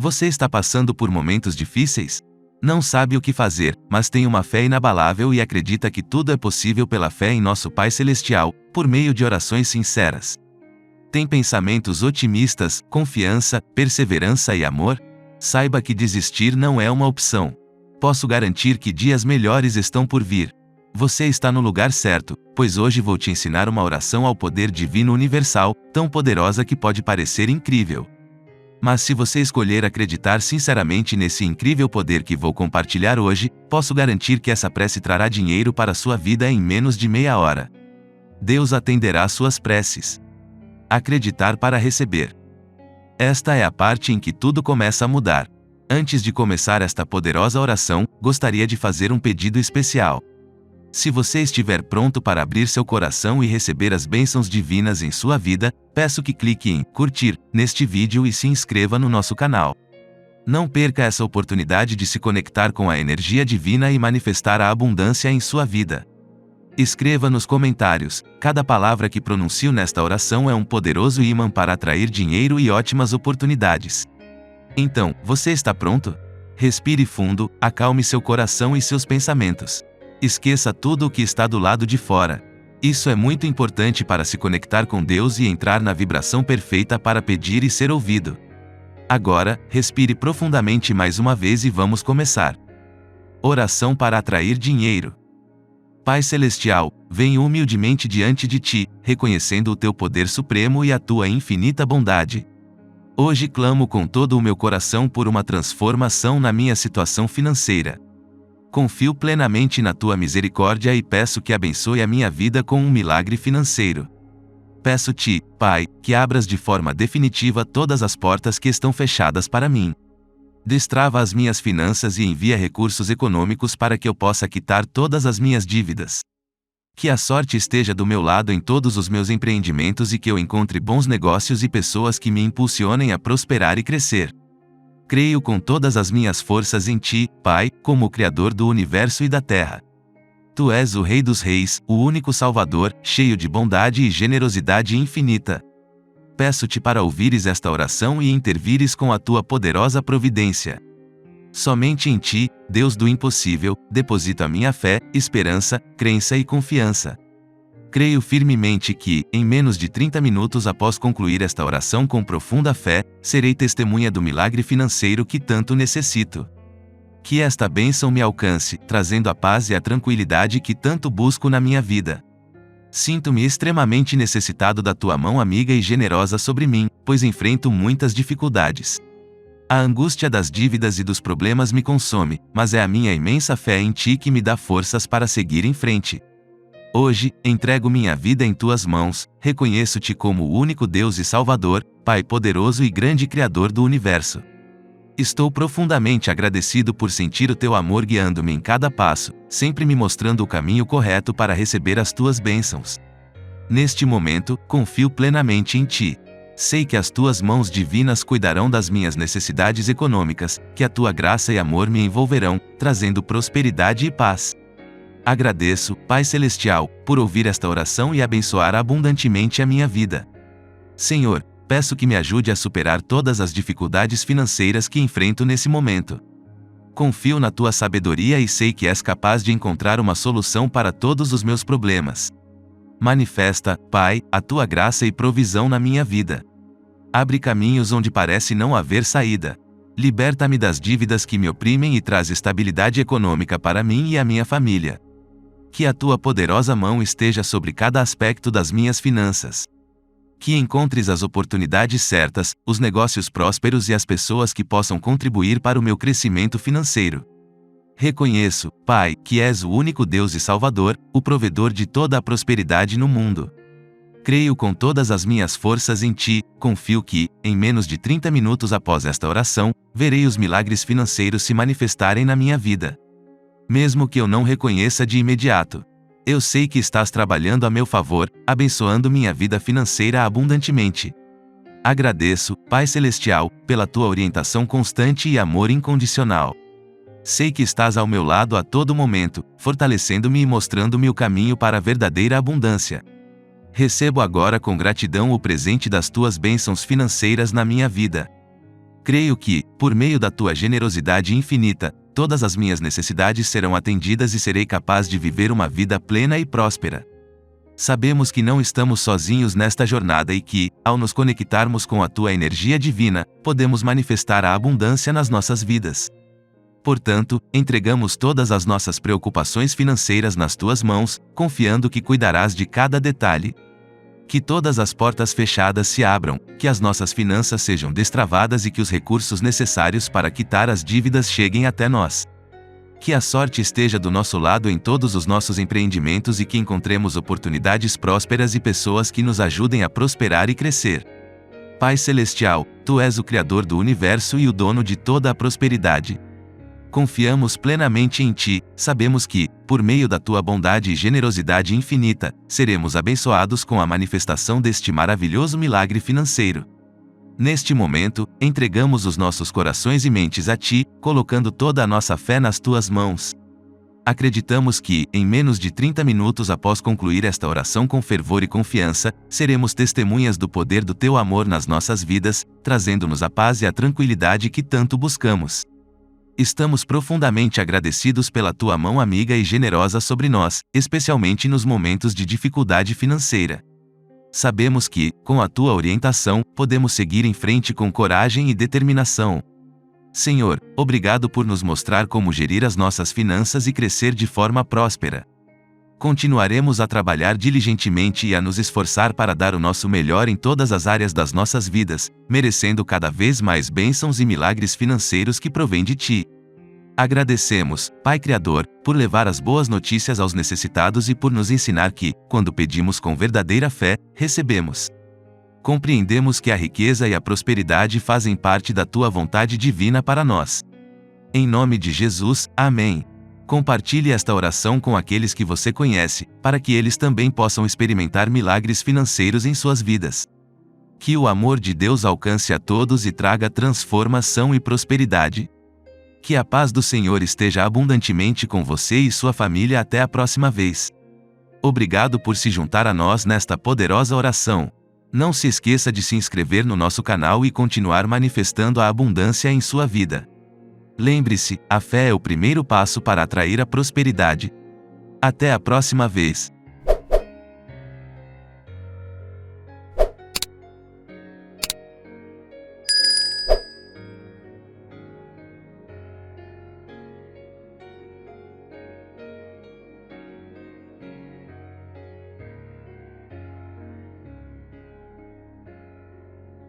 Você está passando por momentos difíceis? Não sabe o que fazer, mas tem uma fé inabalável e acredita que tudo é possível pela fé em nosso Pai Celestial, por meio de orações sinceras. Tem pensamentos otimistas, confiança, perseverança e amor? Saiba que desistir não é uma opção. Posso garantir que dias melhores estão por vir. Você está no lugar certo, pois hoje vou te ensinar uma oração ao poder divino universal, tão poderosa que pode parecer incrível. Mas se você escolher acreditar sinceramente nesse incrível poder que vou compartilhar hoje, posso garantir que essa prece trará dinheiro para sua vida em menos de meia hora. Deus atenderá suas preces. Acreditar para receber. Esta é a parte em que tudo começa a mudar. Antes de começar esta poderosa oração, gostaria de fazer um pedido especial. Se você estiver pronto para abrir seu coração e receber as bênçãos divinas em sua vida, peço que clique em curtir neste vídeo e se inscreva no nosso canal. Não perca essa oportunidade de se conectar com a energia divina e manifestar a abundância em sua vida. Escreva nos comentários: cada palavra que pronuncio nesta oração é um poderoso ímã para atrair dinheiro e ótimas oportunidades. Então, você está pronto? Respire fundo, acalme seu coração e seus pensamentos. Esqueça tudo o que está do lado de fora. Isso é muito importante para se conectar com Deus e entrar na vibração perfeita para pedir e ser ouvido. Agora, respire profundamente mais uma vez e vamos começar. Oração para atrair dinheiro. Pai Celestial, venho humildemente diante de Ti, reconhecendo o Teu poder supremo e a Tua infinita bondade. Hoje clamo com todo o meu coração por uma transformação na minha situação financeira. Confio plenamente na Tua misericórdia e peço que abençoe a minha vida com um milagre financeiro. Peço-Te, Pai, que abras de forma definitiva todas as portas que estão fechadas para mim. Destrava as minhas finanças e envia recursos econômicos para que eu possa quitar todas as minhas dívidas. Que a sorte esteja do meu lado em todos os meus empreendimentos e que eu encontre bons negócios e pessoas que me impulsionem a prosperar e crescer. Creio com todas as minhas forças em Ti, Pai, como o Criador do universo e da terra. Tu és o Rei dos Reis, o único Salvador, cheio de bondade e generosidade infinita. Peço-Te para ouvires esta oração e intervires com a Tua poderosa providência. Somente em Ti, Deus do impossível, deposito a minha fé, esperança, crença e confiança. Creio firmemente que, em menos de 30 minutos após concluir esta oração com profunda fé, serei testemunha do milagre financeiro que tanto necessito. Que esta bênção me alcance, trazendo a paz e a tranquilidade que tanto busco na minha vida. Sinto-me extremamente necessitado da Tua mão amiga e generosa sobre mim, pois enfrento muitas dificuldades. A angústia das dívidas e dos problemas me consome, mas é a minha imensa fé em Ti que me dá forças para seguir em frente. Hoje, entrego minha vida em Tuas mãos, reconheço-Te como o único Deus e Salvador, Pai poderoso e grande Criador do universo. Estou profundamente agradecido por sentir o Teu amor guiando-me em cada passo, sempre me mostrando o caminho correto para receber as Tuas bênçãos. Neste momento, confio plenamente em Ti. Sei que as Tuas mãos divinas cuidarão das minhas necessidades econômicas, que a Tua graça e amor me envolverão, trazendo prosperidade e paz. Agradeço, Pai Celestial, por ouvir esta oração e abençoar abundantemente a minha vida. Senhor, peço que me ajude a superar todas as dificuldades financeiras que enfrento nesse momento. Confio na Tua sabedoria e sei que és capaz de encontrar uma solução para todos os meus problemas. Manifesta, Pai, a Tua graça e provisão na minha vida. Abre caminhos onde parece não haver saída. Liberta-me das dívidas que me oprimem e traz estabilidade econômica para mim e a minha família. Que a Tua poderosa mão esteja sobre cada aspecto das minhas finanças. Que encontres as oportunidades certas, os negócios prósperos e as pessoas que possam contribuir para o meu crescimento financeiro. Reconheço, Pai, que és o único Deus e Salvador, o provedor de toda a prosperidade no mundo. Creio com todas as minhas forças em Ti, confio que, em menos de 30 minutos após esta oração, verei os milagres financeiros se manifestarem na minha vida. Mesmo que eu não reconheça de imediato. Eu sei que estás trabalhando a meu favor, abençoando minha vida financeira abundantemente. Agradeço, Pai Celestial, pela Tua orientação constante e amor incondicional. Sei que estás ao meu lado a todo momento, fortalecendo-me e mostrando-me o caminho para a verdadeira abundância. Recebo agora com gratidão o presente das Tuas bênçãos financeiras na minha vida. Creio que, por meio da tua generosidade infinita, todas as minhas necessidades serão atendidas e serei capaz de viver uma vida plena e próspera. Sabemos que não estamos sozinhos nesta jornada e que, ao nos conectarmos com a tua energia divina, podemos manifestar a abundância nas nossas vidas. Portanto, entregamos todas as nossas preocupações financeiras nas tuas mãos, confiando que cuidarás de cada detalhe. Que todas as portas fechadas se abram, que as nossas finanças sejam destravadas e que os recursos necessários para quitar as dívidas cheguem até nós. Que a sorte esteja do nosso lado em todos os nossos empreendimentos e que encontremos oportunidades prósperas e pessoas que nos ajudem a prosperar e crescer. Pai Celestial, Tu és o Criador do Universo e o dono de toda a prosperidade. Confiamos plenamente em Ti, sabemos que, por meio da Tua bondade e generosidade infinita, seremos abençoados com a manifestação deste maravilhoso milagre financeiro. Neste momento, entregamos os nossos corações e mentes a Ti, colocando toda a nossa fé nas Tuas mãos. Acreditamos que, em menos de 30 minutos após concluir esta oração com fervor e confiança, seremos testemunhas do poder do Teu amor nas nossas vidas, trazendo-nos a paz e a tranquilidade que tanto buscamos. Estamos profundamente agradecidos pela Tua mão amiga e generosa sobre nós, especialmente nos momentos de dificuldade financeira. Sabemos que, com a Tua orientação, podemos seguir em frente com coragem e determinação. Senhor, obrigado por nos mostrar como gerir as nossas finanças e crescer de forma próspera. Continuaremos a trabalhar diligentemente e a nos esforçar para dar o nosso melhor em todas as áreas das nossas vidas, merecendo cada vez mais bênçãos e milagres financeiros que provêm de Ti. Agradecemos, Pai Criador, por levar as boas notícias aos necessitados e por nos ensinar que, quando pedimos com verdadeira fé, recebemos. Compreendemos que a riqueza e a prosperidade fazem parte da Tua vontade divina para nós. Em nome de Jesus, amém. Compartilhe esta oração com aqueles que você conhece, para que eles também possam experimentar milagres financeiros em suas vidas. Que o amor de Deus alcance a todos e traga transformação e prosperidade. Que a paz do Senhor esteja abundantemente com você e sua família até a próxima vez. Obrigado por se juntar a nós nesta poderosa oração. Não se esqueça de se inscrever no nosso canal e continuar manifestando a abundância em sua vida. Lembre-se, a fé é o primeiro passo para atrair a prosperidade. Até a próxima vez.